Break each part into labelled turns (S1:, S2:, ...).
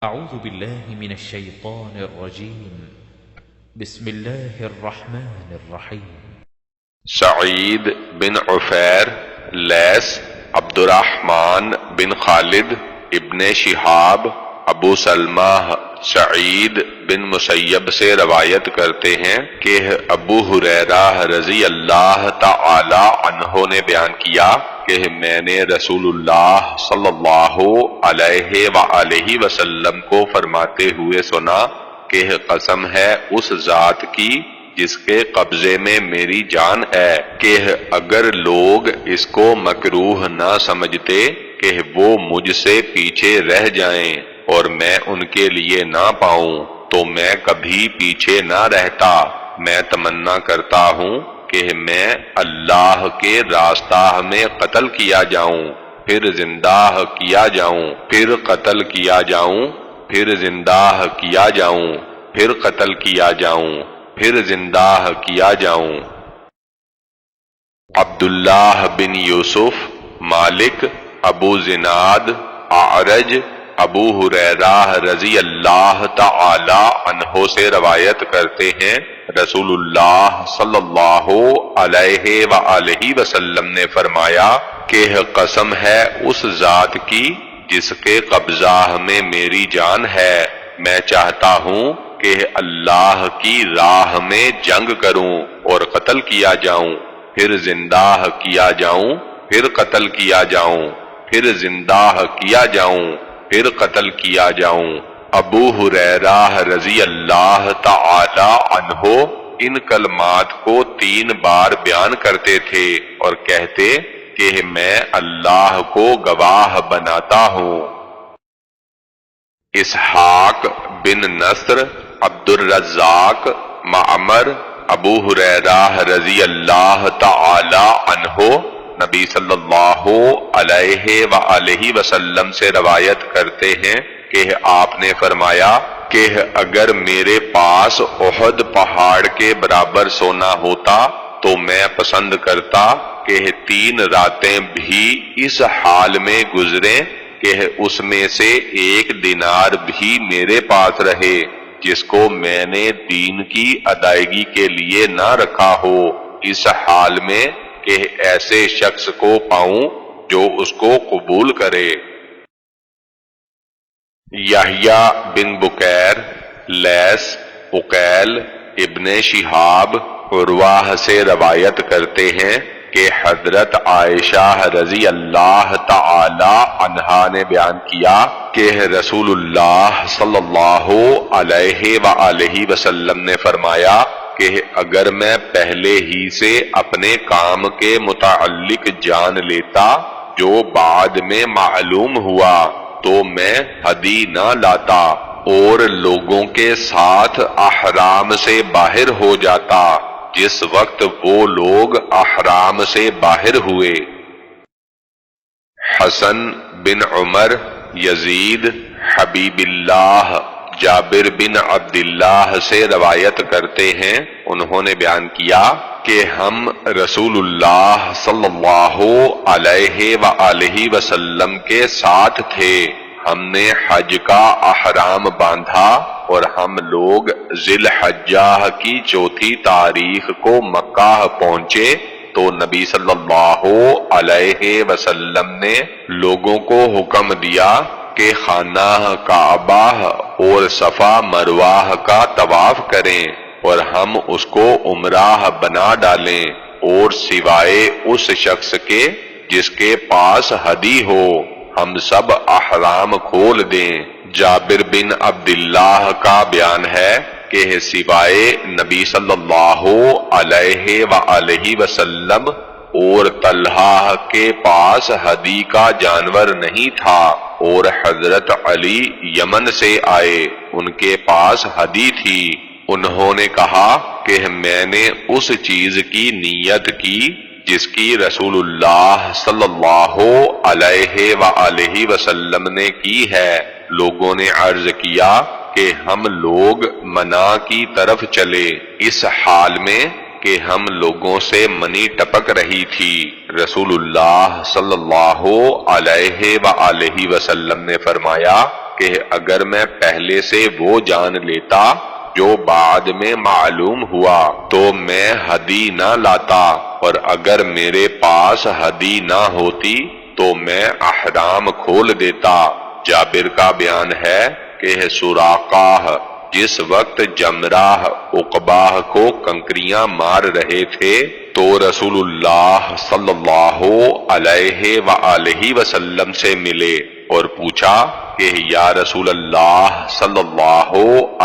S1: أعوذ بالله من الشيطان الرجيم بسم الله الرحمن الرحيم
S2: سعید بن عفیر، لیث، عبد الرحمن بن خالد، ابن شہاب، ابو سلمہ سعید بن مسیب سے روایت کرتے ہیں کہ ابو ہریرہ رضی اللہ تعالی عنہ نے بیان کیا کہ میں نے رسول اللہ صلی اللہ علیہ وآلہ وسلم کو فرماتے ہوئے سنا کہ قسم ہے اس ذات کی جس کے قبضے میں میری جان ہے کہ اگر لوگ اس کو مکروہ نہ سمجھتے کہ وہ مجھ سے پیچھے رہ جائیں اور میں ان کے لیے نہ پاؤں تو میں کبھی پیچھے نہ رہتا۔ میں تمنا کرتا ہوں کہ میں اللہ کے راستہ میں قتل کیا جاؤں، پھر زندہ کیا جاؤں، پھر قتل کیا جاؤں، پھر زندہ کیا جاؤں، پھر قتل کیا جاؤں، پھر زندہ کیا جاؤں۔ عبداللہ بن یوسف، مالک، ابو زناد، اعرج، ابو ہریرہ رضی اللہ تعالی عنہ سے روایت کرتے ہیں رسول اللہ صلی اللہ علیہ وآلہ وسلم نے فرمایا کہ قسم ہے اس ذات کی جس کے قبضہ میں میری جان ہے، میں چاہتا ہوں کہ اللہ کی راہ میں جنگ کروں اور قتل کیا جاؤں، پھر زندہ کیا جاؤں، پھر قتل کیا جاؤں، پھر زندہ کیا جاؤں، پھر قتل کیا جاؤں۔ ابو ہریرہ رضی اللہ تعالی عنہ ان کلمات کو 3 بار بیان کرتے تھے اور کہتے کہ میں اللہ کو گواہ بناتا ہوں۔ اسحاق بن نصر، عبد الرزاق، معمر، ابو ہریرہ رضی اللہ تعالی عنہ نبی صلی اللہ علیہ وآلہ وسلم سے روایت کرتے ہیں کہ آپ نے فرمایا کہ اگر میرے پاس احد پہاڑ کے برابر سونا ہوتا تو میں پسند کرتا کہ 3 راتیں بھی اس حال میں گزریں کہ اس میں سے 1 دینار بھی میرے پاس رہے جس کو میں نے دین کی ادائیگی کے لیے نہ رکھا ہو، اس حال میں کہ ایسے شخص کو پاؤں جو اس کو قبول کرے۔ یحییٰ بن بکیر، لیث، عقیل، ابن شہاب، عروہ سے روایت کرتے ہیں کہ حضرت عائشہ رضی اللہ تعالی عنہا نے بیان کیا کہ رسول اللہ صلی اللہ علیہ وآلہ وسلم نے فرمایا کہ اگر میں پہلے ہی سے اپنے کام کے متعلق جان لیتا جو بعد میں معلوم ہوا تو میں ہدی نہ لاتا اور لوگوں کے ساتھ احرام سے باہر ہو جاتا جس وقت وہ لوگ احرام سے باہر ہوئے۔ حسن بن عمر، یزید، حبیب اللہ، جابر بن عبداللہ سے روایت کرتے ہیں انہوں نے بیان کیا کہ ہم رسول اللہ صلی اللہ علیہ وآلہ وسلم کے ساتھ تھے، ہم نے حج کا احرام باندھا اور ہم لوگ ذی الحجہ کی 4 تاریخ کو مکہ پہنچے تو نبی صلی اللہ علیہ وسلم نے لوگوں کو حکم دیا کہ خانہ کعبہ اور صفا مروہ کا طواف کریں اور ہم اس کو عمرہ بنا ڈالیں اور سوائے اس شخص کے جس کے پاس ہدی ہو ہم سب احرام کھول دیں۔ جابر بن عبداللہ کا بیان ہے کہ سوائے نبی صلی اللہ علیہ وآلہ وسلم اور طلحہ کے پاس ہدی کا جانور نہیں تھا اور حضرت علی یمن سے آئے، ان کے پاس ہدی تھی۔ انہوں نے کہا کہ میں نے اس چیز کی نیت کی جس کی رسول اللہ صلی اللہ علیہ وآلہ وسلم نے کی ہے۔ لوگوں نے عرض کیا کہ ہم لوگ منا کی طرف چلے، اس حال میں کہ ہم لوگوں سے منی ٹپک رہی تھی۔ رسول اللہ صلی اللہ علیہ وآلہ وسلم نے فرمایا کہ اگر میں پہلے سے وہ جان لیتا جو بعد میں معلوم ہوا تو میں ہدی نہ لاتا، اور اگر میرے پاس ہدی نہ ہوتی تو میں احرام کھول دیتا۔ جابر کا بیان ہے کہ سراقہ جس وقت جمراہ عقبہ کو کنکریاں مار رہے تھے تو رسول اللہ صلی اللہ علیہ وآلہ وسلم سے ملے اور پوچھا کہ یا رسول اللہ صلی اللہ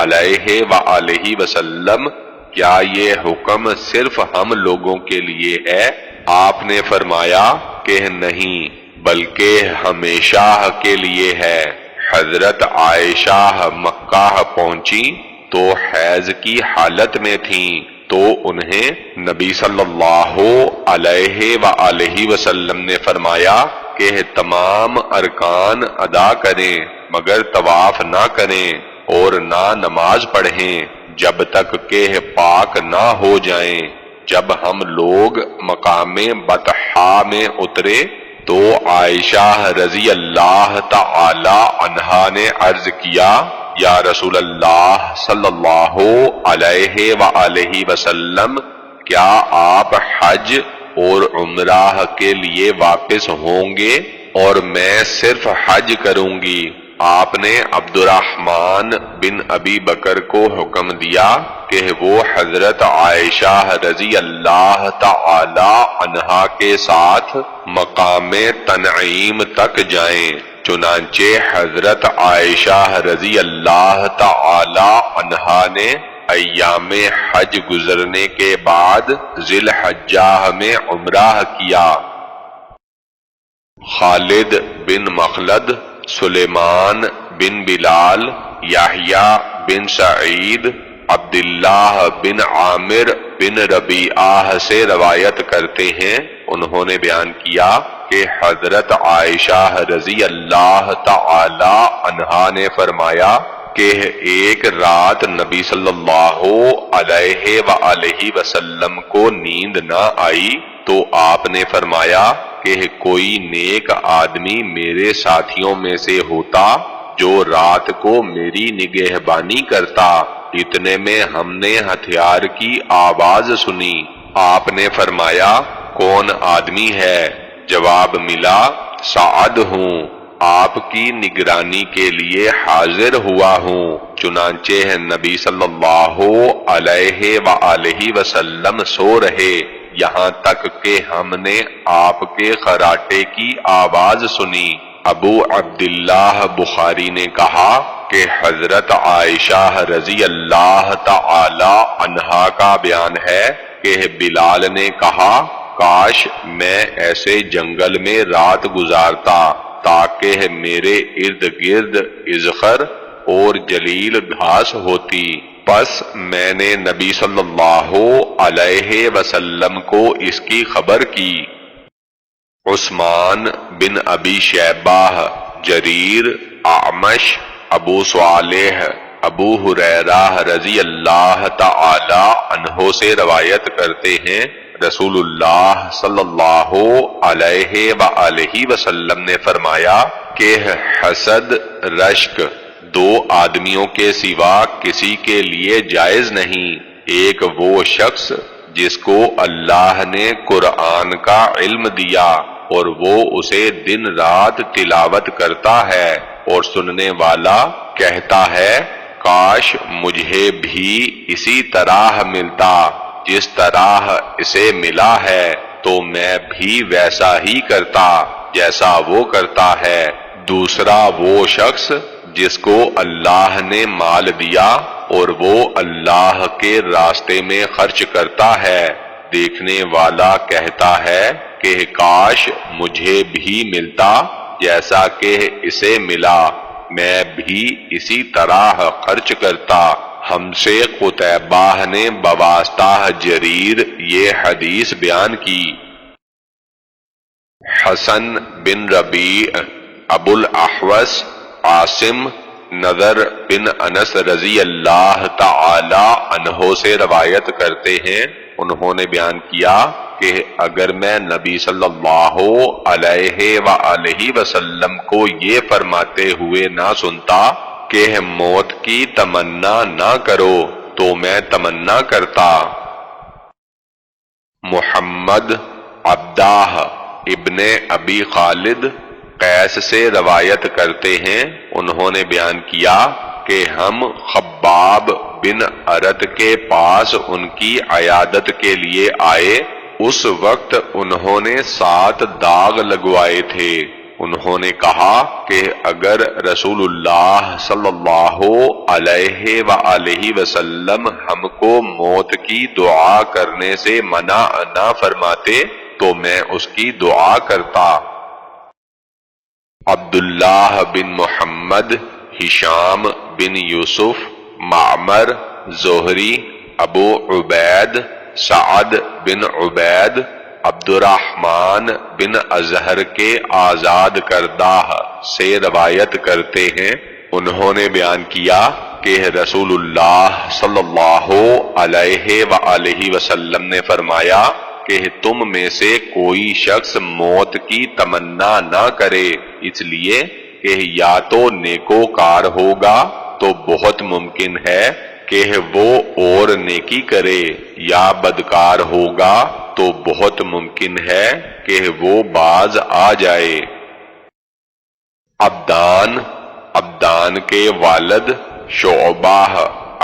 S2: علیہ وآلہ وسلم، کیا یہ حکم صرف ہم لوگوں کے لیے ہے؟ آپ نے فرمایا کہ نہیں، بلکہ ہمیشہ کے لیے ہے۔ حضرت عائشہ مکہ پہنچی تو حیض کی حالت میں تھیں، تو انہیں نبی صلی اللہ علیہ وآلہ وسلم نے فرمایا کہ تمام ارکان ادا کریں مگر طواف نہ کریں اور نہ نماز پڑھیں جب تک کہ پاک نہ ہو جائیں۔ جب ہم لوگ مقام بطحا میں اترے تو عائشہ رضی اللہ تعالی عنہا نے عرض کیا، یا رسول اللہ صلی اللہ علیہ وآلہ وسلم، کیا آپ حج اور عمرہ کے لیے واپس ہوں گے اور میں صرف حج کروں گی؟ آپ نے عبد الرحمن بن ابی بکر کو حکم دیا کہ وہ حضرت عائشہ رضی اللہ تعالی عنہا کے ساتھ مقام تنعیم تک جائیں۔ چنانچہ حضرت عائشہ رضی اللہ تعالی عنہا نے ایام حج گزرنے کے بعد ذی الحجہ میں عمرہ کیا۔ خالد بن مخلد، سلیمان بن بلال، یحییٰ بن سعید، عبداللہ بن عامر بن ربیعہ سے روایت کرتے ہیں، انہوں نے بیان کیا کہ حضرت عائشہ رضی اللہ تعالی عنہا نے فرمایا کہ ایک رات نبی صلی اللہ علیہ وآلہ وسلم کو نیند نہ آئی تو آپ نے فرمایا کہ کوئی نیک آدمی میرے ساتھیوں میں سے ہوتا جو رات کو میری نگہبانی کرتا۔ اتنے میں ہم نے ہتھیار کی آواز سنی۔ آپ نے فرمایا کون آدمی ہے؟ جواب ملا سعد ہوں، آپ کی نگرانی کے لیے حاضر ہوا ہوں۔ چنانچہ نبی صلی اللہ علیہ وآلہ وسلم سو رہے، یہاں تک کہ ہم نے آپ کے خراٹے کی آواز سنی۔ ابو عبداللہ بخاری نے کہا کہ حضرت عائشہ رضی اللہ تعالی عنہا کا بیان ہے کہ بلال نے کہا کاش میں ایسے جنگل میں رات گزارتا تاکہ میرے ارد گرد اذخر اور جلیل گھاس ہوتی۔ پس میں نے نبی صلی اللہ علیہ وسلم کو اس کی خبر کی۔ عثمان بن ابی شیبہ، جریر، اعمش، ابو صالح، ابو ہریرہ رضی اللہ تعالی عنہ سے روایت کرتے ہیں، رسول اللہ صلی اللہ علیہ وآلہ وسلم نے فرمایا کہ حسد، رشک دو آدمیوں کے سوا کسی کے لیے جائز نہیں۔ ایک وہ شخص جس کو اللہ نے قرآن کا علم دیا اور وہ اسے دن رات تلاوت کرتا ہے، اور سننے والا کہتا ہے کاش مجھے بھی اسی طرح ملتا جس طرح اسے ملا ہے، تو میں بھی ویسا ہی کرتا جیسا وہ کرتا ہے۔ دوسرا وہ شخص جس کو اللہ نے مال دیا اور وہ اللہ کے راستے میں خرچ کرتا ہے، دیکھنے والا کہتا ہے کہ کاش مجھے بھی ملتا جیسا کہ اسے ملا، میں بھی اسی طرح خرچ کرتا۔ ہم سے قتیبہ نے بواسطہ جریر یہ حدیث بیان کی۔ حسن بن ربیع، ابو الاحوص، عاصم، نضر بن انس رضی اللہ تعالی عنہ سے روایت کرتے ہیں، انہوں نے بیان کیا کہ اگر میں نبی صلی اللہ علیہ وآلہ وسلم کو یہ فرماتے ہوئے نہ سنتا کہ موت کی تمنا نہ کرو تو میں تمنا کرتا۔ محمد عبدہ ابن ابی خالد قیس سے روایت کرتے ہیں، انہوں نے بیان کیا کہ ہم خباب بن ارت کے پاس ان کی عیادت کے لیے آئے۔ اس وقت انہوں نے 7 داغ لگوائے تھے۔ انہوں نے کہا کہ اگر رسول اللہ صلی اللہ علیہ وآلہ وسلم ہم کو موت کی دعا کرنے سے منع نہ فرماتے تو میں اس کی دعا کرتا۔ عبداللہ بن محمد، ہشام بن یوسف، معمر، زہری، ابو عبید، سعد بن عبید، عبد الرحمن بن ازہر کے آزاد کردہ سے روایت کرتے ہیں، انہوں نے بیان کیا کہ رسول اللہ صلی اللہ علیہ وآلہ وسلم نے فرمایا کہ تم میں سے کوئی شخص موت کی تمنا نہ کرے، اس لیے کہ یا تو نیکوکار ہوگا تو بہت ممکن ہے کہ وہ اور نیکی کرے، یا بدکار ہوگا تو بہت ممکن ہے کہ وہ باز آ جائے۔ عبدان کے والد شعبہ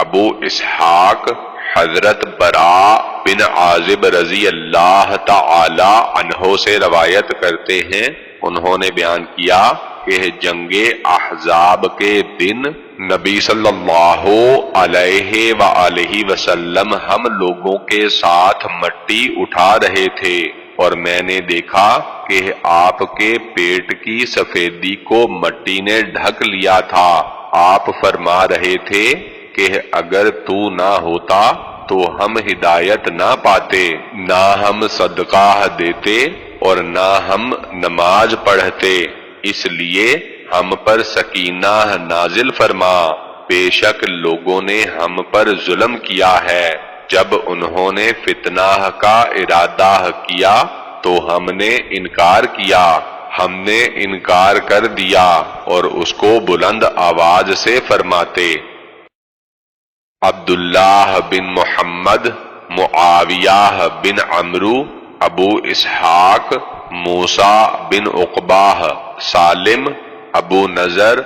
S2: ابو اسحاق حضرت براء بن عازب رضی اللہ تعالی عنہ سے روایت کرتے ہیں، انہوں نے بیان کیا کہ جنگ احزاب کے دن نبی صلی اللہ علیہ وآلہ وسلم ہم لوگوں کے ساتھ مٹی اٹھا رہے تھے اور میں نے دیکھا کہ آپ کے پیٹ کی سفیدی کو مٹی نے ڈھک لیا تھا۔ آپ فرما رہے تھے کہ اگر تو نہ ہوتا تو ہم ہدایت نہ پاتے، نہ ہم صدقہ دیتے اور نہ ہم نماز پڑھتے، اس لیے ہم پر سکینہ نازل فرما، بے شک لوگوں نے ہم پر ظلم کیا ہے۔ جب انہوں نے فتنہ کا ارادہ کیا تو ہم نے انکار کیا، ہم نے انکار کر دیا اور اس کو بلند آواز سے فرماتے۔ عبداللہ بن محمد، معاویہ بن عمرو، ابو اسحاق، موسیٰ بن عقبہ، سالم، ابو نضر،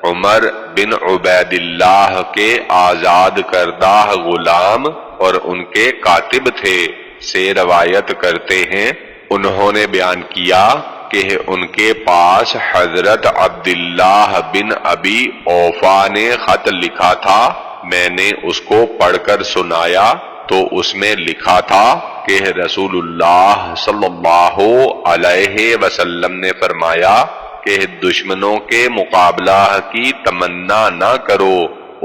S2: عمر بن عبید اللہ کے آزاد کردہ غلام اور ان کے کاتب تھے سے روایت کرتے ہیں، انہوں نے بیان کیا کہ ان کے پاس حضرت عبداللہ بن ابی اوفا نے خط لکھا تھا، میں نے اس کو پڑھ کر سنایا تو اس میں لکھا تھا کہ رسول اللہ صلی اللہ علیہ وسلم نے فرمایا کہ دشمنوں کے مقابلہ کی تمنا نہ کرو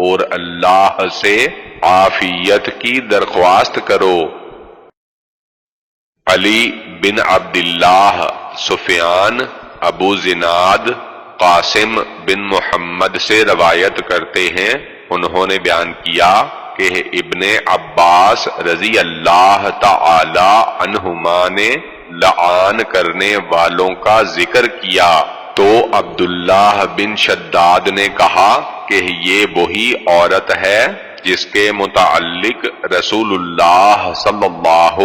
S2: اور اللہ سے عافیت کی درخواست کرو۔ علی بن عبداللہ، سفیان، ابو زناد، قاسم بن محمد سے روایت کرتے ہیں، انہوں نے بیان کیا کہ ابن عباس رضی اللہ تعالی عنہما نے لعان کرنے والوں کا ذکر کیا تو عبداللہ بن شداد نے کہا کہ یہ وہی عورت ہے جس کے متعلق رسول اللہ صلی اللہ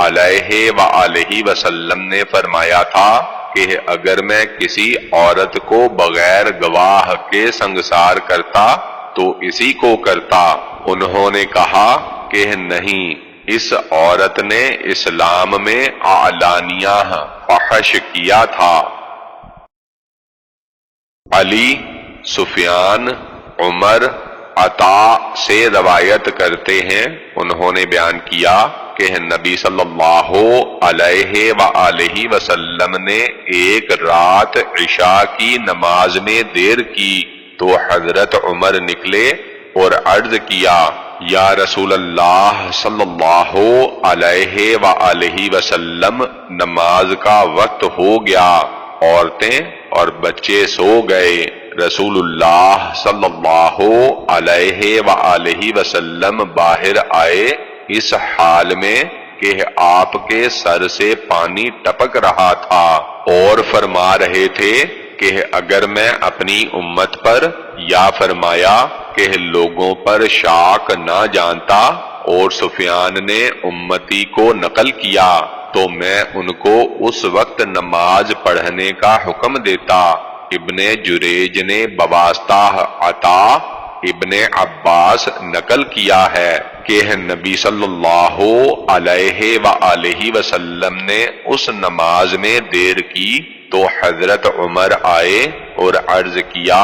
S2: علیہ وآلہ وسلم نے فرمایا تھا کہ اگر میں کسی عورت کو بغیر گواہ کے سنگسار کرتا تو اسی کو کرتا۔ انہوں نے کہا کہ نہیں، اس عورت نے اسلام میں اعلانیہ فحش کیا تھا۔ علی، سفیان، عمر، عطا سے روایت کرتے ہیں، انہوں نے بیان کیا کہ نبی صلی اللہ علیہ وآلہ وسلم نے ایک رات عشاء کی نماز میں دیر کی تو حضرت عمر نکلے اور عرض کیا، یا رسول اللہ صلی اللہ علیہ وآلہ وسلم، نماز کا وقت ہو گیا، عورتیں اور بچے سو گئے۔ رسول اللہ صلی اللہ علیہ وآلہ وسلم باہر آئے، اس حال میں کہ آپ کے سر سے پانی ٹپک رہا تھا اور فرما رہے تھے کہ اگر میں اپنی امت پر یا فرمایا کہ لوگوں پر شاک نہ جانتا اور سفیان نے امتی کو نقل کیا تو میں ان کو اس وقت نماز پڑھنے کا حکم دیتا۔ ابن جریج نے بواسطہ عطا ابن عباس نقل کیا ہے کہ نبی صلی اللہ علیہ وآلہ وسلم نے اس نماز میں دیر کی تو حضرت عمر آئے اور عرض کیا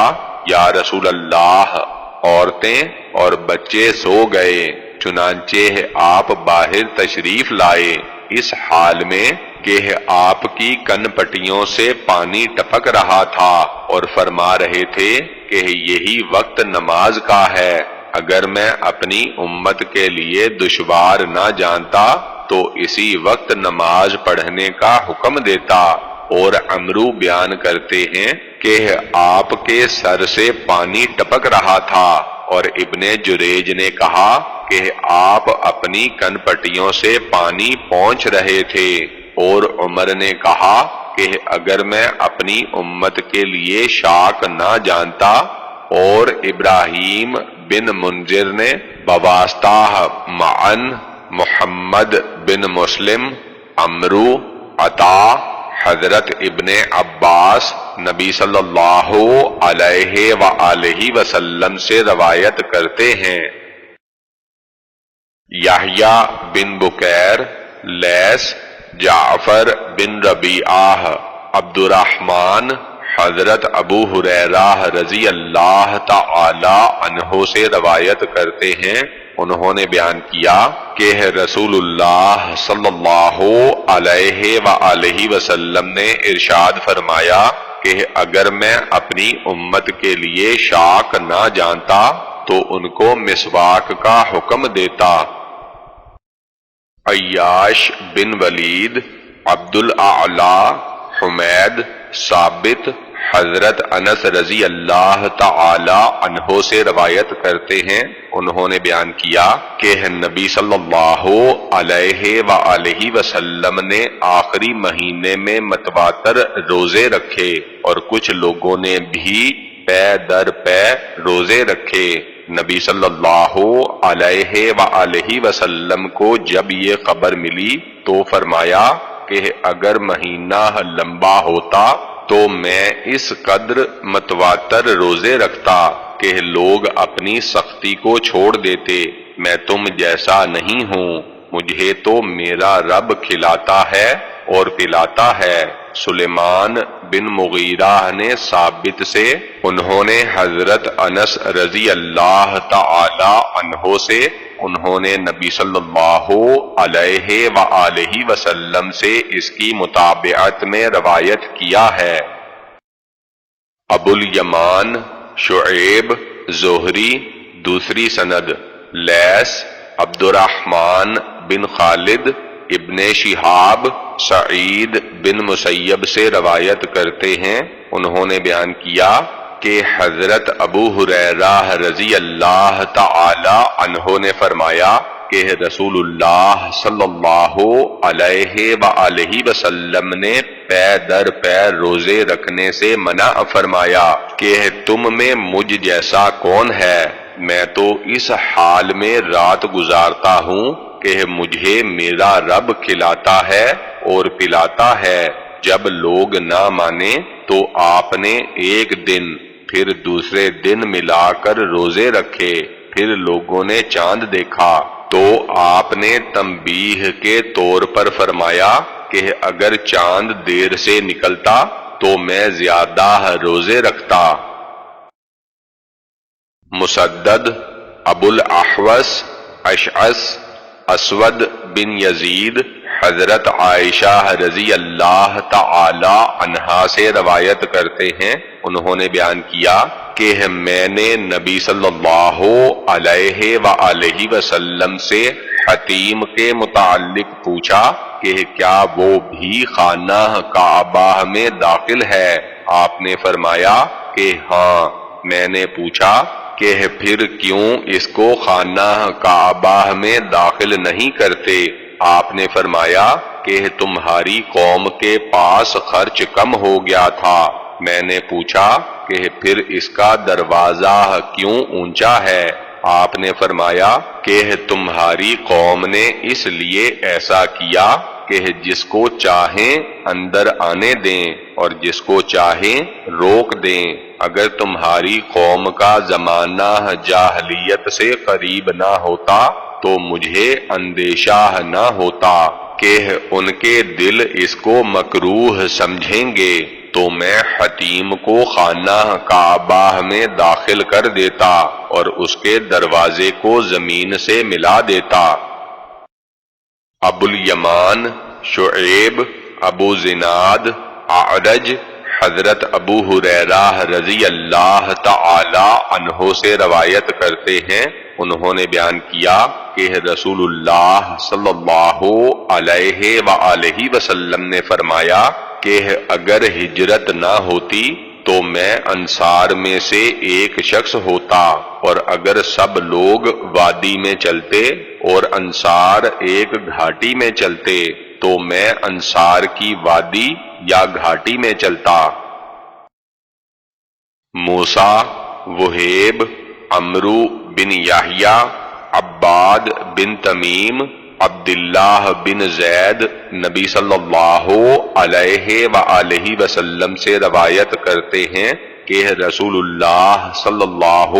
S2: یا رسول اللہ، عورتیں اور بچے سو گئے، چنانچہ آپ باہر تشریف لائے اس حال میں کہ آپ کی کن پٹیوں سے پانی ٹپک رہا تھا اور فرما رہے تھے کہ یہی وقت نماز کا ہے، اگر میں اپنی امت کے لیے دشوار نہ جانتا تو اسی وقت نماز پڑھنے کا حکم دیتا۔ اور عمرو بیان کرتے ہیں کہ آپ کے سر سے پانی ٹپک رہا تھا، اور ابن جریج نے کہا کہ آپ اپنی کن پٹیوں سے پانی پہنچ رہے تھے، اور عمر نے کہا کہ اگر میں اپنی امت کے لیے شاک نہ جانتا، اور ابراہیم بن منذر نے بواسطہ معن محمد بن مسلم عمرو عطا حضرت ابن عباس نبی صلی اللہ علیہ وآلہ وسلم سے روایت کرتے ہیں۔ یحییٰ بن بکیر، لیث، جعفر بن ربیعہ، عبد الرحمن حضرت ابو ہریرہ رضی اللہ تعالی عنہ سے روایت کرتے ہیں، انہوں نے بیان کیا کہ رسول اللہ صلی اللہ علیہ وآلہ وسلم نے ارشاد فرمایا کہ اگر میں اپنی امت کے لیے شاک نہ جانتا تو ان کو مسواک کا حکم دیتا۔ عیاش بن ولید، عبد الاعلی، حمید، ثابت حضرت انس رضی اللہ تعالی عنہ سے روایت کرتے ہیں، انہوں نے بیان کیا کہ نبی صلی اللہ علیہ وآلہ وسلم نے آخری مہینے میں متواتر روزے رکھے، اور کچھ لوگوں نے بھی پے در پے روزے رکھے۔ نبی صلی اللہ علیہ وآلہ وسلم کو جب یہ خبر ملی تو فرمایا کہ اگر مہینہ لمبا ہوتا تو میں اس قدر متواتر روزے رکھتا کہ لوگ اپنی سختی کو چھوڑ دیتے۔ میں تم جیسا نہیں ہوں، مجھے تو میرا رب کھلاتا ہے اور پلاتا ہے۔ سلیمان بن مغیرہ نے ثابت سے، انہوں نے حضرت انس رضی اللہ تعالی عنہ سے، انہوں نے نبی صلی اللہ علیہ وآلہ وسلم سے اس کی متابعت میں روایت کیا ہے۔ ابو الیمان شعیب زہری، دوسری سند، لیث عبد الرحمن بن خالد ابن شہاب سعید بن مسیب سے روایت کرتے ہیں، انہوں نے بیان کیا کہ حضرت ابو ہریرہ رضی اللہ تعالی عنہ نے فرمایا کہ رسول اللہ صلی اللہ علیہ وآلہ وسلم نے پے در پے روزے رکھنے سے منع فرمایا کہ تم میں مجھ جیسا کون ہے؟ میں تو اس حال میں رات گزارتا ہوں کہ مجھے میرا رب کھلاتا ہے اور پلاتا ہے۔ جب لوگ نہ مانے تو آپ نے ایک دن پھر دوسرے دن ملا کر روزے رکھے، پھر لوگوں نے چاند دیکھا تو آپ نے تنبیہ کے طور پر فرمایا کہ اگر چاند دیر سے نکلتا تو میں زیادہ روزے رکھتا۔ مسدد، ابو الاحوص اشعث، اسود بن یزید حضرت عائشہ رضی اللہ تعالی عنہا سے روایت کرتے ہیں، انہوں نے بیان کیا کہ میں نے نبی صلی اللہ علیہ وآلہ وسلم سے حتیم کے متعلق پوچھا کہ کیا وہ بھی خانہ کعبہ میں داخل ہے؟ آپ نے فرمایا کہ ہاں۔ میں نے پوچھا کہ پھر کیوں اس کو خانہ کعبہ میں داخل نہیں کرتے؟ آپ نے فرمایا کہ تمہاری قوم کے پاس خرچ کم ہو گیا تھا۔ میں نے پوچھا کہ پھر اس کا دروازہ کیوں اونچا ہے؟ آپ نے فرمایا کہ تمہاری قوم نے اس لیے ایسا کیا کہ جس کو چاہیں اندر آنے دیں اور جس کو چاہیں روک دیں۔ اگر تمہاری قوم کا زمانہ جاہلیت سے قریب نہ ہوتا تو مجھے اندیشہ نہ ہوتا کہ ان کے دل اس کو مکروہ سمجھیں گے، تو میں حتیم کو خانہ کعبہ میں داخل کر دیتا اور اس کے دروازے کو زمین سے ملا دیتا۔ ابو الیمان، شعیب، ابو زناد، اعرج، حضرت ابو ہریرہ رضی اللہ تعالی عنہ سے روایت کرتے ہیں، انہوں نے بیان کیا کہ رسول اللہ صلی اللہ علیہ وآلہ وسلم نے فرمایا کہ اگر ہجرت نہ ہوتی تو میں انصار میں سے ایک شخص ہوتا، اور اگر سب لوگ وادی میں چلتے اور انصار ایک گھاٹی میں چلتے تو میں انصار کی وادی یا گھاٹی میں چلتا۔ موسیٰ، وہیب، عمرو بن یحییٰ، عباد بن تمیم، عبداللہ بن زید نبی صلی اللہ علیہ وآلہ وسلم سے روایت کرتے ہیں کہ رسول اللہ صلی اللہ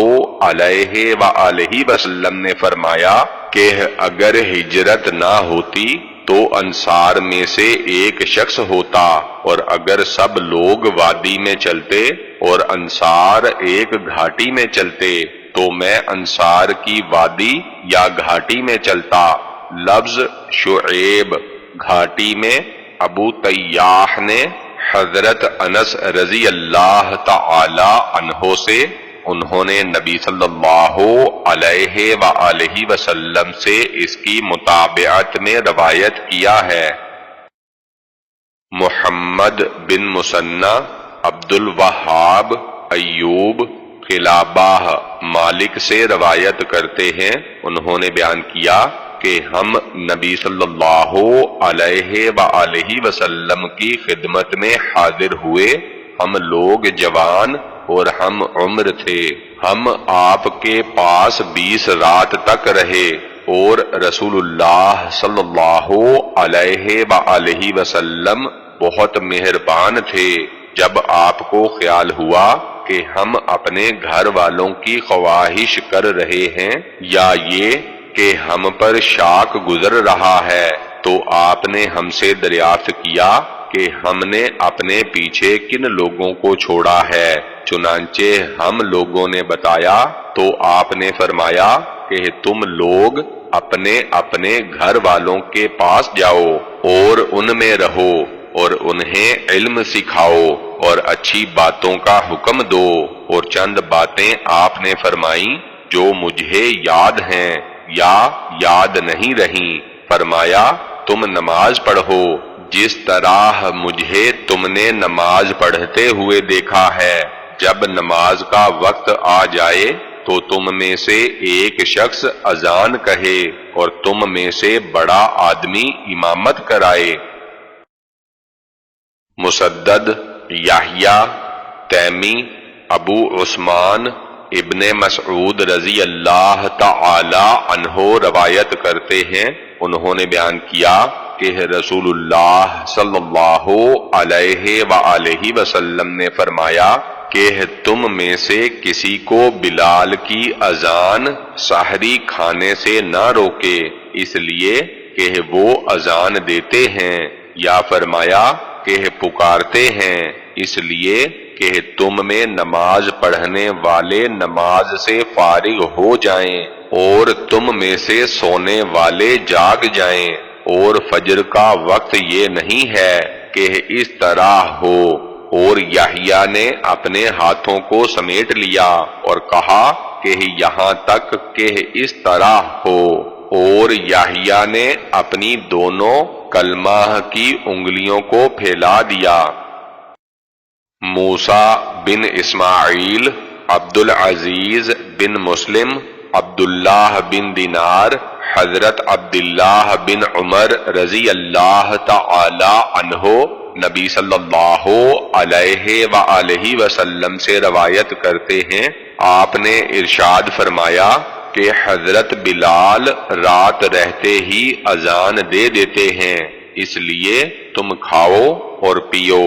S2: علیہ وآلہ وسلم نے فرمایا کہ اگر ہجرت نہ ہوتی تو انصار میں سے ایک شخص ہوتا، اور اگر سب لوگ وادی میں چلتے اور انصار ایک گھاٹی میں چلتے تو میں انصار کی وادی یا گھاٹی میں چلتا۔ لفظ شعیب گھاٹی میں ابو طیاح نے حضرت انس رضی اللہ تعالی عنہ سے، انہوں نے نبی صلی اللہ علیہ وآلہ وسلم سے اس کی متابعت میں روایت کیا ہے۔ محمد بن مثنی، عبد الوہاب، ایوب، قلابہ، مالک سے روایت کرتے ہیں، انہوں نے بیان کیا کہ ہم نبی صلی اللہ علیہ وآلہ وسلم کی خدمت میں حاضر ہوئے، ہم لوگ جوان اور ہم عمر تھے، ہم آپ کے پاس 20 رات تک رہے، اور رسول اللہ صلی اللہ علیہ وآلہ وسلم بہت مہربان تھے۔ جب آپ کو خیال ہوا کہ ہم اپنے گھر والوں کی خواہش کر رہے ہیں یا یہ کہ ہم پر شاک گزر رہا ہے، تو آپ نے ہم سے دریافت کیا کہ ہم نے اپنے پیچھے کن لوگوں کو چھوڑا ہے۔ چنانچہ ہم لوگوں نے بتایا تو آپ نے فرمایا کہ تم لوگ اپنے اپنے گھر والوں کے پاس جاؤ اور ان میں رہو اور انہیں علم سکھاؤ اور اچھی باتوں کا حکم دو، اور چند باتیں آپ نے فرمائیں جو مجھے یاد ہیں یا یاد نہیں رہیں۔ فرمایا تم نماز پڑھو جس طرح مجھے تم نے نماز پڑھتے ہوئے دیکھا ہے، جب نماز کا وقت آ جائے تو تم میں سے ایک شخص اذان کہے اور تم میں سے بڑا آدمی امامت کرائے۔ مسدد، یحییٰ، تیمی، ابو عثمان ابن مسعود رضی اللہ تعالی عنہ روایت کرتے ہیں، انہوں نے بیان کیا کہ رسول اللہ صلی اللہ علیہ وآلہ وسلم نے فرمایا کہ تم میں سے کسی کو بلال کی اذان سحری کھانے سے نہ روکے، اس لیے کہ وہ اذان دیتے ہیں، یا فرمایا کہ پکارتے ہیں، اس لیے کہ تم میں نماز پڑھنے والے نماز سے فارغ ہو جائیں اور تم میں سے سونے والے جاگ جائیں، اور فجر کا وقت یہ نہیں ہے کہ اس طرح ہو۔ اور یحییٰ نے اپنے ہاتھوں کو سمیٹ لیا اور کہا کہ یہاں تک کہ اس طرح ہو، اور یحییٰ نے اپنی دونوں کلمہ کی انگلیوں کو پھیلا دیا۔ موسیٰ بن اسماعیل، عبد العزیز بن مسلم، عبداللہ بن دینار حضرت عبداللہ بن عمر رضی اللہ تعالی عنہ نبی صلی اللہ علیہ وآلہ وسلم سے روایت کرتے ہیں، آپ نے ارشاد فرمایا کہ حضرت بلال رات رہتے ہی اذان دے دیتے ہیں، اس لیے تم کھاؤ اور پیو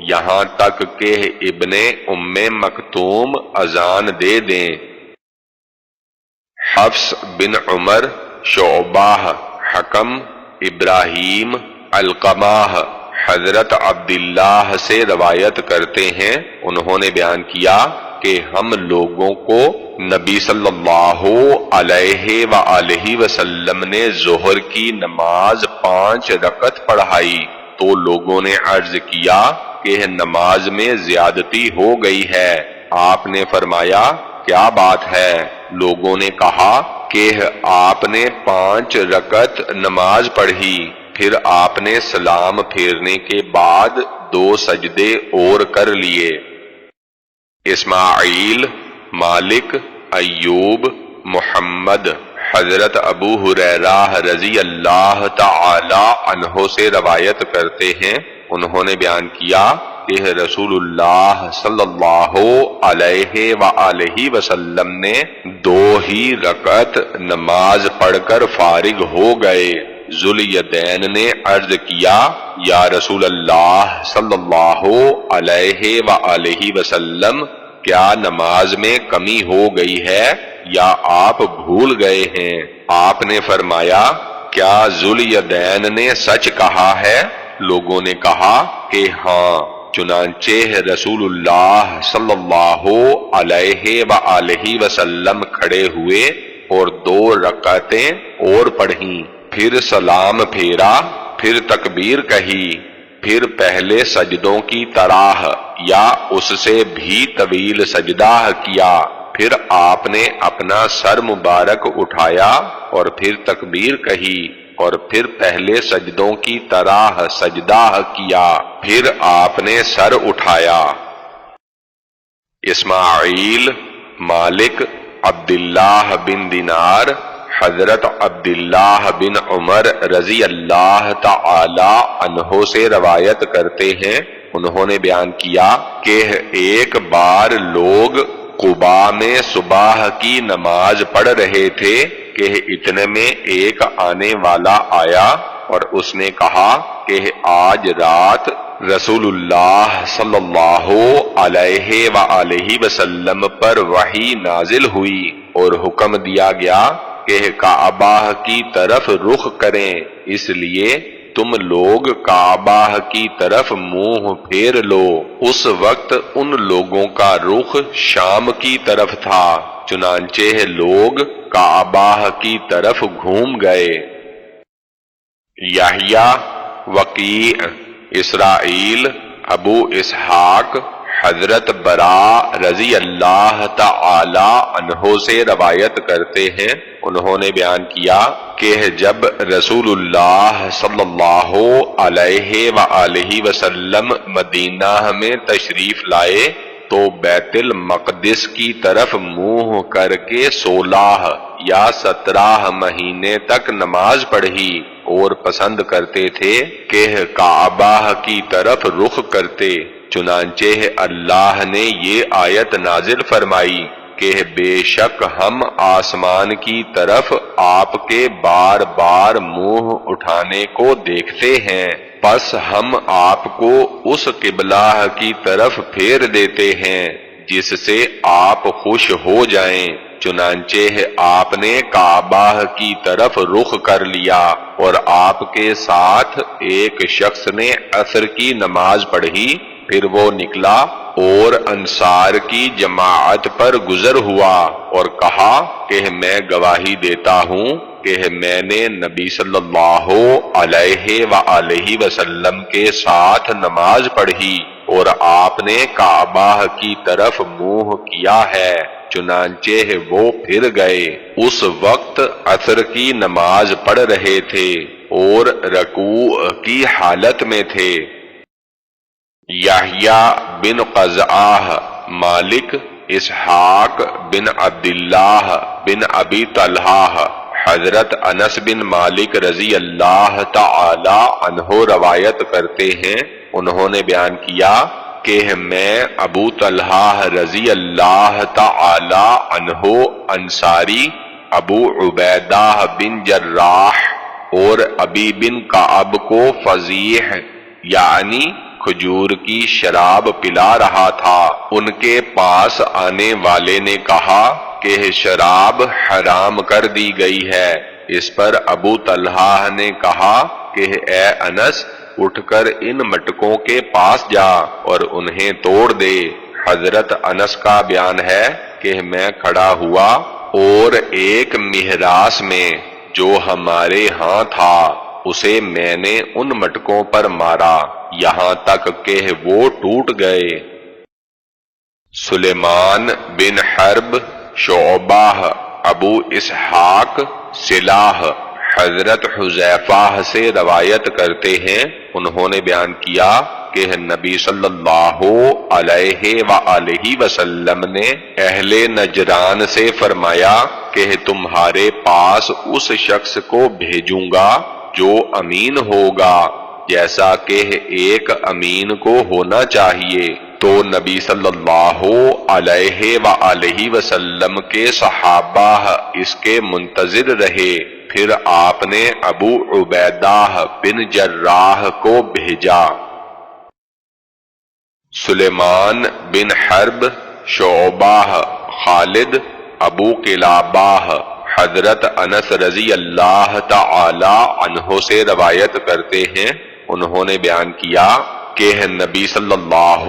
S2: یہاں تک کہ ابن ام مکتوم اذان دے دیں۔ حفص بن عمر، شعبہ، حکم، ابراہیم، علقمہ حضرت عبداللہ سے روایت کرتے ہیں، انہوں نے بیان کیا کہ ہم لوگوں کو نبی صلی اللہ علیہ وآلہ وسلم نے ظہر کی نماز 5 رکعت پڑھائی تو لوگوں نے عرض کیا کہ نماز میں زیادتی ہو گئی ہے۔ آپ نے فرمایا کیا بات ہے؟ لوگوں نے کہا کہ آپ نے 5 رکعت نماز پڑھی، پھر آپ نے سلام پھیرنے کے بعد 2 سجدے اور کر لیے۔ اسماعیل، مالک، ایوب، محمد حضرت ابو ہریرہ رضی اللہ تعالی عنہ سے روایت کرتے ہیں، انہوں نے بیان کیا کہ رسول اللہ صلی اللہ علیہ وآلہ وسلم نے 2 ہی رکعت نماز پڑھ کر فارغ ہو گئے۔ ذوالیدین نے عرض کیا یا رسول اللہ صلی اللہ علیہ وآلہ وسلم، کیا نماز میں کمی ہو گئی ہے یا آپ بھول گئے ہیں؟ آپ نے فرمایا کیا ذوالیدین نے سچ کہا ہے؟ لوگوں نے کہا کہ ہاں، چنانچہ رسول اللہ صلی اللہ علیہ وآلہ وسلم کھڑے ہوئے اور 2 رکعتیں اور پڑھیں، پھر سلام پھیرا، پھر تکبیر کہی، پھر پہلے سجدوں کی طرح یا اس سے بھی طویل سجدہ کیا، پھر آپ نے اپنا سر مبارک اٹھایا اور پھر تکبیر کہی اور پھر پہلے سجدوں کی طرح سجدہ کیا، پھر آپ نے سر اٹھایا۔ اسماعیل، مالک، عبداللہ بن دینار حضرت عبداللہ بن عمر رضی اللہ تعالی عنہ سے روایت کرتے ہیں، انہوں نے بیان کیا کہ ایک بار لوگ قباء میں صبح کی نماز پڑھ رہے تھے کہ اتنے میں ایک آنے والا آیا اور اس نے کہا کہ آج رات رسول اللہ صلی اللہ علیہ وآلہ وسلم پر وحی نازل ہوئی اور حکم دیا گیا کہ کعبہ کی طرف رخ کریں، اس لیے تم لوگ کعبہ کی طرف منہ پھیر لو۔ اس وقت ان لوگوں کا رخ شام کی طرف تھا، چنانچہ لوگ کعبہ کی طرف گھوم گئے۔ یحییٰ، وقیع، اسرائیل، ابو اسحاق حضرت براء رضی اللہ تعالی عنہ سے روایت کرتے ہیں، انہوں نے بیان کیا کہ جب رسول اللہ صلی اللہ علیہ وآلہ وسلم مدینہ میں تشریف لائے تو بیت المقدس کی طرف منہ کر کے 16 یا 17 مہینے تک نماز پڑھی اور پسند کرتے تھے کہ کعبہ کی طرف رخ کرتے، چنانچہ اللہ نے یہ آیت نازل فرمائی کہ بے شک ہم آسمان کی طرف آپ کے بار بار منہ اٹھانے کو دیکھتے ہیں، پس ہم آپ کو اس قبلہ کی طرف پھیر دیتے ہیں جس سے آپ خوش ہو جائیں، چنانچہ آپ نے کعبہ کی طرف رخ کر لیا اور آپ کے ساتھ ایک شخص نے عصر کی نماز پڑھی، پھر وہ نکلا اور انصار کی جماعت پر گزر ہوا اور کہا کہ میں گواہی دیتا ہوں کہ میں نے نبی صلی اللہ علیہ وآلہ وسلم کے ساتھ نماز پڑھی اور آپ نے کعبہ کی طرف منہ کیا ہے، چنانچہ وہ پھر گئے۔ اس وقت عصر کی نماز پڑھ رہے تھے اور رکوع کی حالت میں تھے۔ یحییٰ بن قزعہ، مالک، اسحاق بن عبداللہ بن ابی طلحہ حضرت انس بن مالک رضی اللہ تعالی عنہ روایت کرتے ہیں، انہوں نے بیان کیا کہ میں ابو طلحہ رضی اللہ تعالی عنہ انصاری، ابو عبیدہ بن جراح اور ابی بن کعب کو فضیح یعنی کھجور کی شراب پلا رہا تھا۔ ان کے پاس آنے والے نے کہا کہ شراب حرام کر دی گئی ہے۔ اس پر ابو طلحہ نے کہا کہ اے انس، اٹھ کر ان مٹکوں کے پاس جا اور انہیں توڑ دے۔ حضرت انس کا بیان ہے کہ میں کھڑا ہوا اور ایک مہراس میں جو ہمارے ہاں تھا اسے میں نے ان مٹکوں پر مارا یہاں تک کہ وہ ٹوٹ گئے۔ سلیمان بن حرب، شعبہ، ابو اسحاق، صلاح حضرت حذیفہ سے روایت کرتے ہیں، انہوں نے بیان کیا کہ نبی صلی اللہ علیہ وآلہ وسلم نے اہل نجران سے فرمایا کہ تمہارے پاس اس شخص کو بھیجوں گا جو امین ہوگا جیسا کہ ایک امین کو ہونا چاہیے۔ تو نبی صلی اللہ علیہ وآلہ وسلم کے صحابہ اس کے منتظر رہے، پھر آپ نے ابو عبیدہ بن جراح کو بھیجا۔ سلیمان بن حرب، شعبہ، خالد، ابو قلابہ حضرت انس رضی اللہ تعالی عنہ سے روایت کرتے ہیں، انہوں نے بیان کیا کہ نبی صلی اللہ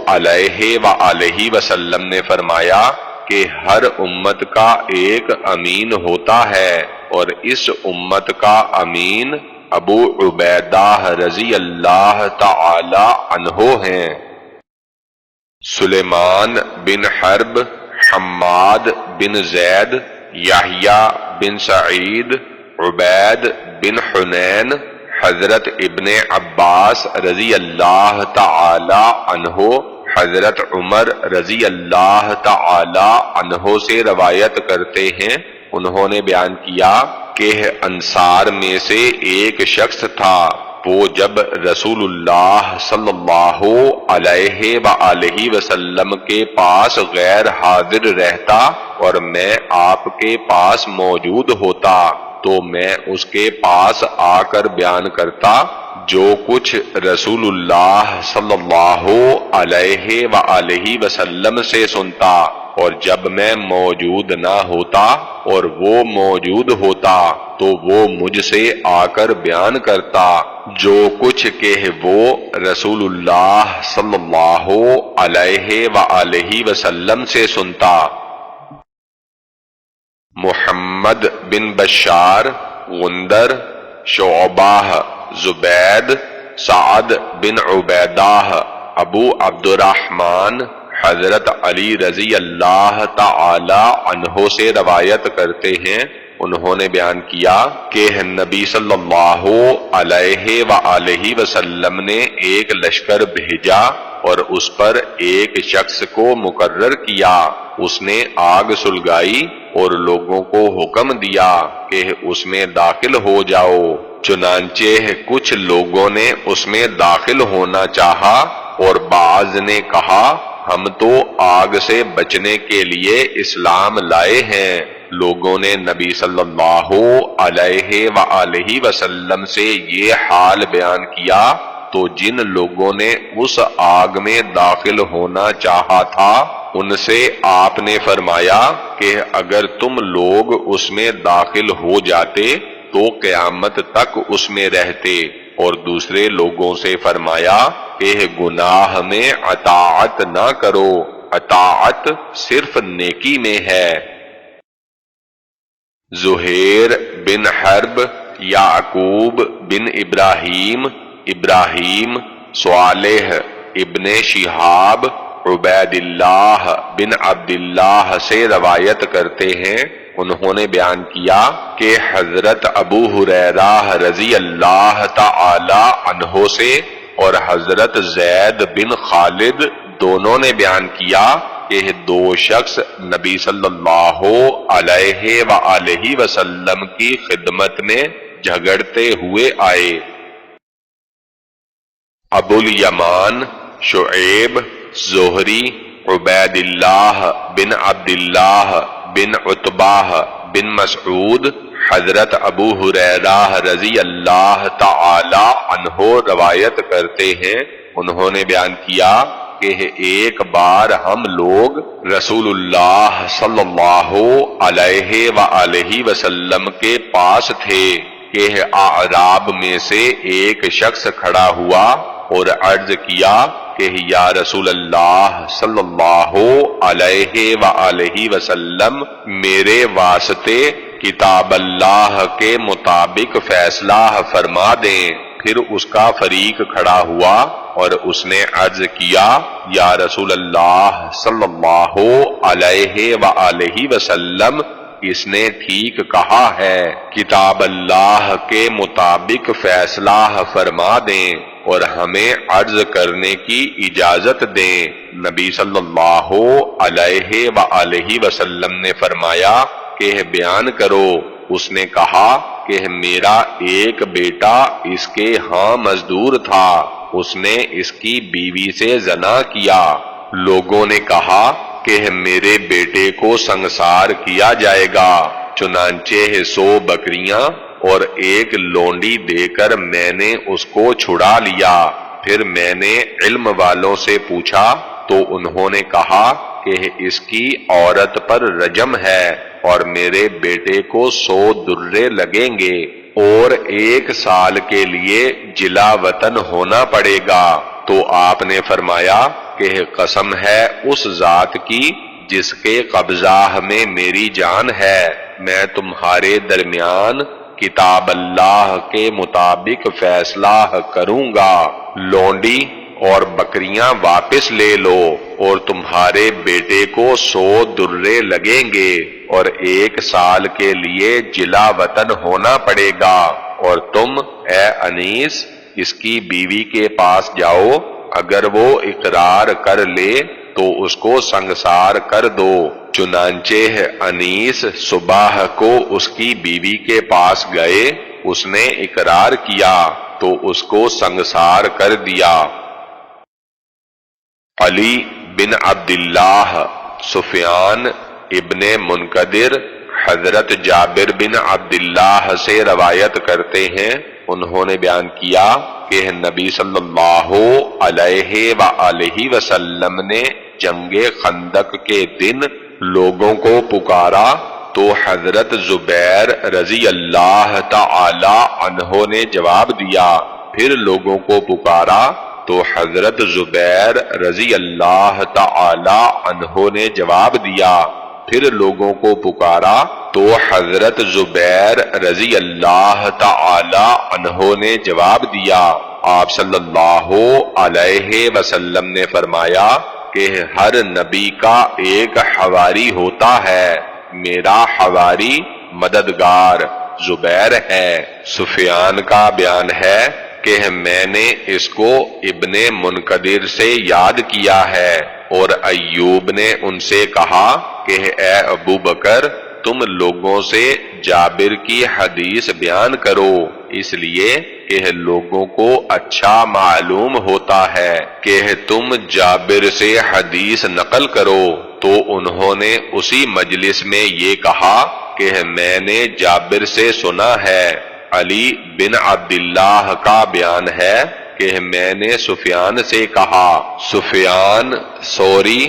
S2: علیہ وآلہ وسلم نے فرمایا کہ ہر امت کا ایک امین ہوتا ہے اور اس امت کا امین ابو عبیدہ رضی اللہ تعالی عنہ ہیں۔ سلیمان بن حرب، حماد بن زید، یحییٰ بن سعید، عبید بن حنین حضرت ابن عباس رضی اللہ تعالی عنہ، حضرت عمر رضی اللہ تعالی عنہ سے روایت کرتے ہیں، انہوں نے بیان کیا کہ انصار میں سے ایک شخص تھا، وہ جب رسول اللہ صلی اللہ علیہ وآلہ وسلم کے پاس غیر حاضر رہتا اور میں آپ کے پاس موجود ہوتا تو میں اس کے پاس آ کر بیان کرتا جو کچھ رسول اللہ صلی اللہ علیہ وآلہ وسلم سے سنتا، اور جب میں موجود نہ ہوتا اور وہ موجود ہوتا تو وہ مجھ سے آ کر بیان کرتا جو کچھ کہ وہ رسول اللہ صلی اللہ علیہ وآلہ وسلم سے سنتا۔ محمد بن بشار، غندر، شعبہ، زبید، سعد بن عبیدہ، ابو عبد الرحمن حضرت علی رضی اللہ تعالی عنہ سے روایت کرتے ہیں، انہوں نے بیان کیا کہ نبی صلی اللہ علیہ وآلہ وسلم نے ایک لشکر بھیجا اور اس پر ایک شخص کو مقرر کیا، اس نے آگ سلگائی اور لوگوں کو حکم دیا کہ اس میں داخل ہو جاؤ، چنانچہ کچھ لوگوں نے اس میں داخل ہونا چاہا اور بعض نے کہا ہم تو آگ سے بچنے کے لیے اسلام لائے ہیں۔ لوگوں نے نبی صلی اللہ علیہ وآلہ وسلم سے یہ حال بیان کیا تو جن لوگوں نے اس آگ میں داخل ہونا چاہا تھا ان سے آپ نے فرمایا کہ اگر تم لوگ اس میں داخل ہو جاتے تو قیامت تک اس میں رہتے، اور دوسرے لوگوں سے فرمایا کہ گناہ میں اطاعت نہ کرو، اطاعت صرف نیکی میں ہے۔ زہیر بن حرب، یعقوب بن ابراہیم، ابراہیم، صالح ابن شہاب، عبید اللہ بن عبداللہ سے روایت کرتے ہیں، انہوں نے بیان کیا کہ حضرت ابو ہریرہ رضی اللہ تعالی عنہ سے اور حضرت زید بن خالد دونوں نے بیان کیا کہ دو شخص نبی صلی اللہ علیہ وآلہ وسلم کی خدمت میں جھگڑتے ہوئے آئے۔ ابو الیمان، شعیب، زہری، عبید اللہ بن عبداللہ بن عتبہ بن مسعود، حضرت ابو ہریرہ رضی اللہ تعالی عنہ روایت کرتے ہیں، انہوں نے بیان کیا کہ ایک بار ہم لوگ رسول اللہ صلی اللہ علیہ وآلہ وسلم کے پاس تھے کہ اعراب میں سے ایک شخص کھڑا ہوا اور عرض کیا کہ یا رسول اللہ صلی اللہ علیہ وآلہ وسلم، میرے واسطے کتاب اللہ کے مطابق فیصلہ فرما دیں۔ پھر اس کا فریق کھڑا ہوا اور اس نے عرض کیا یا رسول اللہ صلی اللہ علیہ وآلہ وسلم، اس نے ٹھیک کہا ہے، کتاب اللہ کے مطابق فیصلہ فرما دیں اور ہمیں عرض کرنے کی اجازت دیں۔ نبی صلی اللہ علیہ وآلہ وسلم نے فرمایا کہ بیان کرو۔ اس نے کہا کہ میرا ایک بیٹا اس کے ہاں مزدور تھا، اس نے اس کی بیوی سے زنا کیا۔ لوگوں نے کہا کہ میرے بیٹے کو سنگسار کیا جائے گا، چنانچہ 100 بکریاں اور ایک لونڈی دے کر میں نے اس کو چھڑا لیا۔ پھر میں نے علم والوں سے پوچھا تو انہوں نے کہا کہ اس کی عورت پر رجم ہے اور میرے بیٹے کو 100 درے لگیں گے اور 1 سال کے لیے جلا وطن ہونا پڑے گا۔ تو آپ نے فرمایا کہ قسم ہے اس ذات کی جس کے قبضہ میں میری جان ہے، میں تمہارے درمیان کتاب اللہ کے مطابق فیصلہ کروں گا، لونڈی اور بکریاں واپس لے لو اور تمہارے بیٹے کو 100 درے لگیں گے اور 1 سال کے لیے جلا وطن ہونا پڑے گا، اور تم اے انیس اس کی بیوی کے پاس جاؤ، اگر وہ اقرار کر لے تو اس کو سنگسار کر دو۔ چنانچہ انیس صبح کو اس کی بیوی کے پاس گئے، اس نے اقرار کیا تو اس کو سنگسار کر دیا۔ علی بن عبداللہ، سفیان ابن منقدر حضرت جابر بن عبداللہ سے روایت کرتے ہیں، انہوں نے بیان کیا کہ نبی صلی اللہ علیہ وآلہ وسلم نے جنگ خندق کے دن لوگوں کو پکارا تو حضرت زبیر رضی اللہ تعالی عنہ نے جواب دیا، پھر لوگوں کو پکارا تو حضرت زبیر رضی اللہ تعالی عنہ نے جواب دیا، پھر لوگوں کو پکارا تو حضرت زبیر رضی اللہ تعالی عنہ نے جواب دیا۔ آپ صلی اللہ علیہ وسلم نے فرمایا کہ ہر نبی کا ایک حواری ہوتا ہے، میرا حواری مددگار زبیر ہے۔ سفیان کا بیان ہے کہ میں نے اس کو ابن منقدر سے یاد کیا ہے، اور ایوب نے ان سے کہا کہ اے ابو بکر، تم لوگوں سے جابر کی حدیث بیان کرو، اس لیے کہ لوگوں کو اچھا معلوم ہوتا ہے کہ تم جابر سے حدیث نقل کرو۔ تو انہوں نے اسی مجلس میں یہ کہا کہ میں نے جابر سے سنا ہے۔ علی بن عبداللہ کا بیان ہے کہ میں نے سفیان سے کہا، سفیان ثوری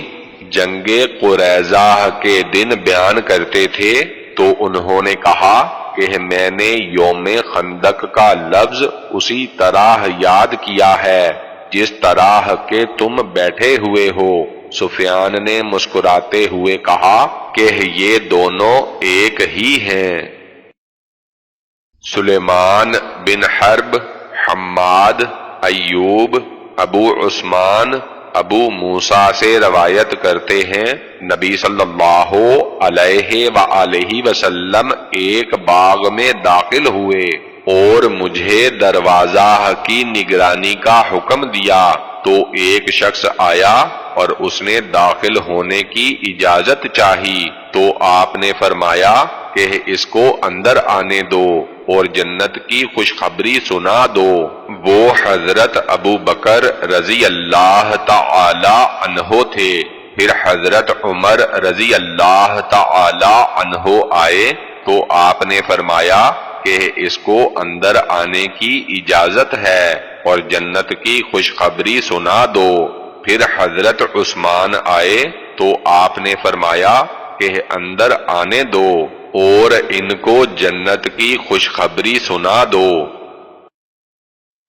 S2: جنگ قریظہ کے دن بیان کرتے تھے تو انہوں نے کہا کہ میں نے یوم خندق کا لفظ اسی طرح یاد کیا ہے جس طرح کہ تم بیٹھے ہوئے ہو۔ سفیان نے مسکراتے ہوئے کہا کہ یہ دونوں ایک ہی ہیں۔ سلیمان بن حرب، حماد، ایوب، ابو عثمان، ابو موسیٰ سے روایت کرتے ہیں، نبی صلی اللہ علیہ وآلہ وسلم ایک باغ میں داخل ہوئے اور مجھے دروازہ کی نگرانی کا حکم دیا تو ایک شخص آیا اور اس نے داخل ہونے کی اجازت چاہی تو آپ نے فرمایا کہ اس کو اندر آنے دو اور جنت کی خوشخبری سنا دو۔ وہ حضرت ابو بکر رضی اللہ تعالی عنہ تھے۔ پھر حضرت عمر رضی اللہ تعالی عنہ آئے تو آپ نے فرمایا کہ اس کو اندر آنے کی اجازت ہے اور جنت کی خوشخبری سنا دو۔ پھر حضرت عثمان آئے تو آپ نے فرمایا کہ اندر آنے دو اور ان کو جنت کی خوشخبری سنا دو۔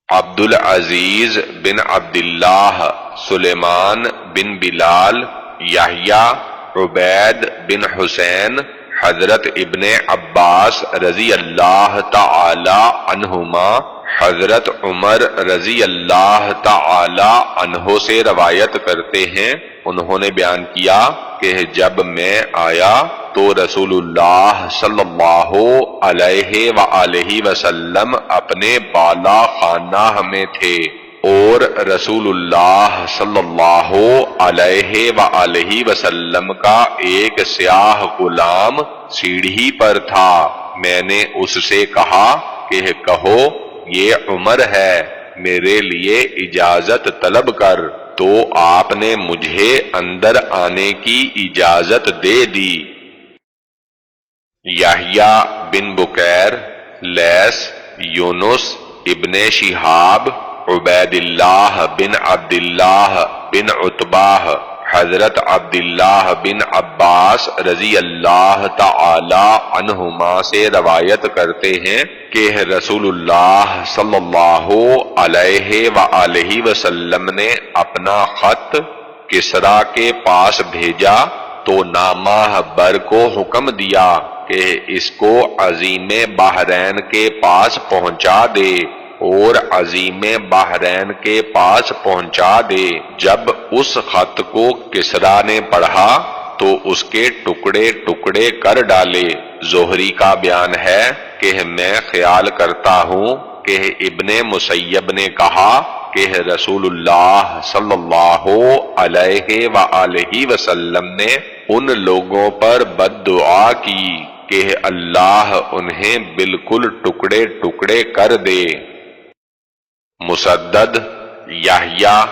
S2: عبدالعزیز بن عبداللہ، سلیمان بن بلال، یحییٰ، عبید بن حسین، حضرت ابن عباس رضی اللہ تعالی عنہما، حضرت عمر رضی اللہ تعالی عنہ سے روایت کرتے ہیں، انہوں نے بیان کیا کہ جب میں آیا تو رسول اللہ صلی اللہ علیہ وآلہ وسلم اپنے بالا خانہ میں تھے اور رسول اللہ صلی اللہ علیہ وآلہ وسلم کا ایک سیاہ غلام سیڑھی پر تھا۔ میں نے اس سے کہا کہ کہو یہ عمر ہے، میرے لیے اجازت طلب کر، تو آپ نے مجھے اندر آنے کی اجازت دے دی۔ یحییٰ بن بکیر، لیث، یونس ابن شہاب، عبید اللہ بن عبداللہ بن عتبہ، حضرت عبداللہ بن عباس رضی اللہ تعالی عنہما سے روایت کرتے ہیں کہ رسول اللہ صلی اللہ علیہ وآلہ وسلم نے اپنا خط کسریٰ کے پاس بھیجا تو نامہ بر کو حکم دیا کہ اس کو عظیم بحرین کے پاس پہنچا دے اور عظیم بحرین کے پاس پہنچا دے۔ جب اس خط کو کسریٰ نے پڑھا تو اس کے ٹکڑے ٹکڑے کر ڈالے۔ زہری کا بیان ہے کہ میں خیال کرتا ہوں کہ ابن مسیب نے کہا کہ رسول اللہ صلی اللہ علیہ وآلہ وسلم نے ان لوگوں پر بد دعا کی کہ اللہ انہیں بالکل ٹکڑے ٹکڑے کر دے۔ مسدد، یحییٰ،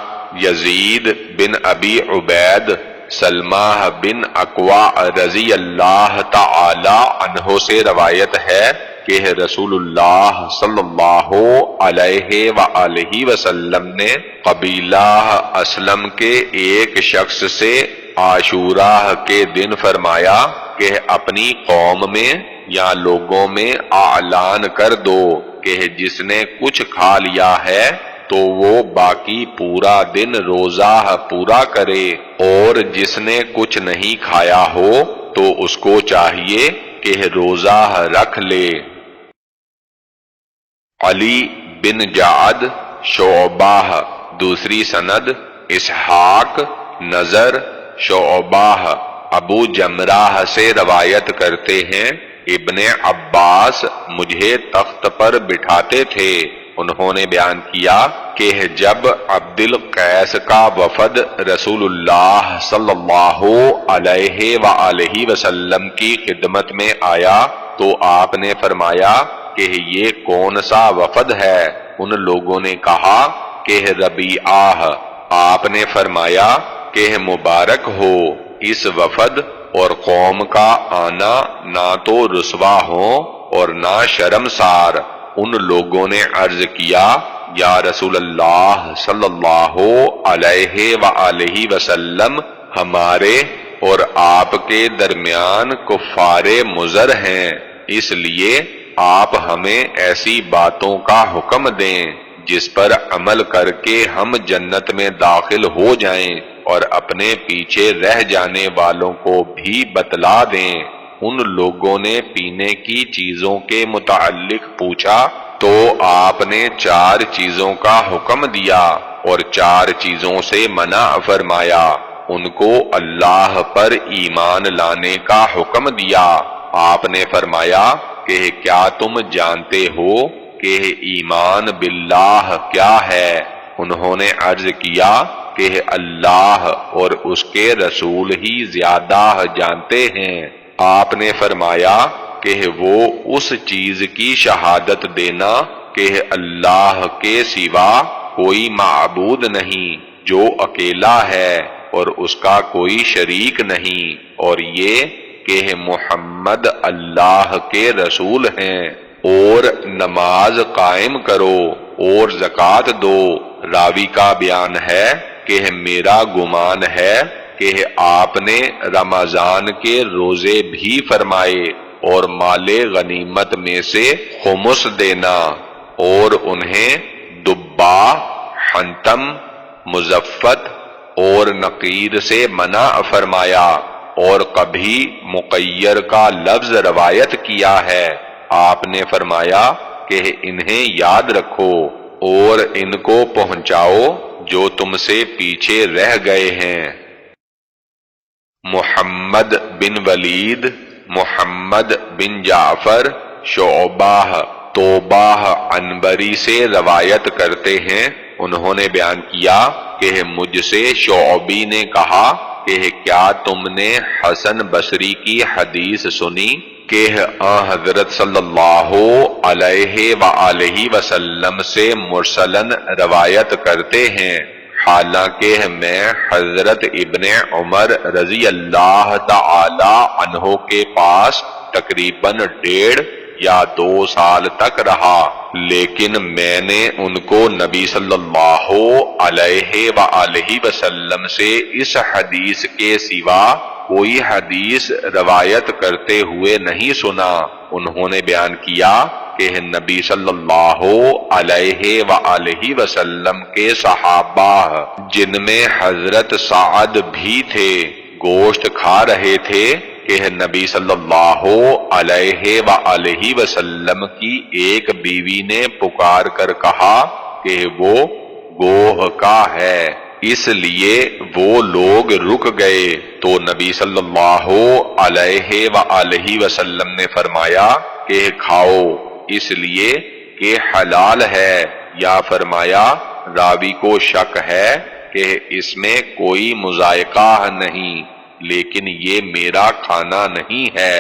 S2: یزید بن ابی عبید، سلمہ بن اکوع رضی اللہ تعالی عنہ سے روایت ہے کہ رسول اللہ صلی اللہ علیہ وآلہ وسلم نے قبیلہ اسلم کے ایک شخص سے عاشوراء کے دن فرمایا کہ اپنی قوم میں یا لوگوں میں اعلان کر دو کہ جس نے کچھ کھا لیا ہے تو وہ باقی پورا دن روزہ پورا کرے، اور جس نے کچھ نہیں کھایا ہو تو اس کو چاہیے کہ روزہ رکھ لے۔ علی بن جعد، شعبہ، دوسری سند، اسحاق، نظر، شعبہ، ابو جمرہ سے روایت کرتے ہیں ابن عباس مجھے تخت پر بٹھاتے تھے۔ انہوں نے بیان کیا کہ جب عبد القیس کا وفد رسول اللہ صلی اللہ علیہ وآلہ وسلم کی خدمت میں آیا تو آپ نے فرمایا کہ یہ کون سا وفد ہے؟ ان لوگوں نے کہا کہ ربیعہ۔ آپ نے فرمایا کہ مبارک ہو، اس وفد اور قوم کا آنا نہ تو رسوا ہو اور نہ شرمسار۔ ان لوگوں نے عرض کیا یا رسول اللہ صلی اللہ علیہ وآلہ وسلم، ہمارے اور آپ کے درمیان کفار مضر ہیں، اس لیے آپ ہمیں ایسی باتوں کا حکم دیں جس پر عمل کر کے ہم جنت میں داخل ہو جائیں اور اپنے پیچھے رہ جانے والوں کو بھی بتلا دیں۔ ان لوگوں نے پینے کی چیزوں کے متعلق پوچھا تو آپ نے 4 چیزوں کا حکم دیا اور 4 چیزوں سے منع فرمایا۔ ان کو اللہ پر ایمان لانے کا حکم دیا۔ آپ نے فرمایا کہ کیا تم جانتے ہو کہ ایمان باللہ کیا ہے؟ انہوں نے عرض کیا کہ اللہ اور اس کے رسول ہی زیادہ جانتے ہیں۔ آپ نے فرمایا کہ وہ اس چیز کی شہادت دینا کہ اللہ کے سوا کوئی معبود نہیں جو اکیلا ہے اور اس کا کوئی شریک نہیں، اور یہ کہ محمد اللہ کے رسول ہیں، اور نماز قائم کرو اور زکوٰۃ دو۔ راوی کا بیان ہے کہ میرا گمان ہے کہ آپ نے رمضان کے روزے بھی فرمائے اور مال غنیمت میں سے خمس دینا، اور انہیں دبا، حنتم، مزفت اور نقیر سے منع فرمایا، اور کبھی مقیر کا لفظ روایت کیا ہے۔ آپ نے فرمایا کہ انہیں یاد رکھو اور ان کو پہنچاؤ جو تم سے پیچھے رہ گئے ہیں۔ محمد بن ولید، محمد بن جعفر، شعبہ، توبہ عنبری سے روایت کرتے ہیں، انہوں نے بیان کیا کہ مجھ سے شعبی نے کہا کہ کیا تم نے حسن بصری کی حدیث سنی کہ حضرت صلی اللہ علیہ وآلہ وسلم سے مرسلاً روایت کرتے ہیں، حالانکہ میں حضرت ابن عمر رضی اللہ تعالی عنہ کے پاس تقریباً 1.5 یا 2 سال تک رہا، لیکن میں نے ان کو نبی صلی اللہ علیہ وآلہ وسلم سے اس حدیث کے سوا کوئی حدیث روایت کرتے ہوئے نہیں سنا۔ انہوں نے بیان کیا کہ نبی صلی اللہ علیہ وآلہ وسلم کے صحابہ، جن میں حضرت سعد بھی تھے، گوشت کھا رہے تھے کہ نبی صلی اللہ علیہ وآلہ وسلم کی ایک بیوی نے پکار کر کہا کہ وہ گوہ کا ہے، اس لیے وہ لوگ رک گئے، تو نبی صلی اللہ علیہ وآلہ وسلم نے فرمایا کہ کھاؤ اس لیے کہ حلال ہے، یا فرمایا راوی کو شک ہے کہ اس میں کوئی مذائقہ نہیں، لیکن یہ میرا کھانا نہیں ہے۔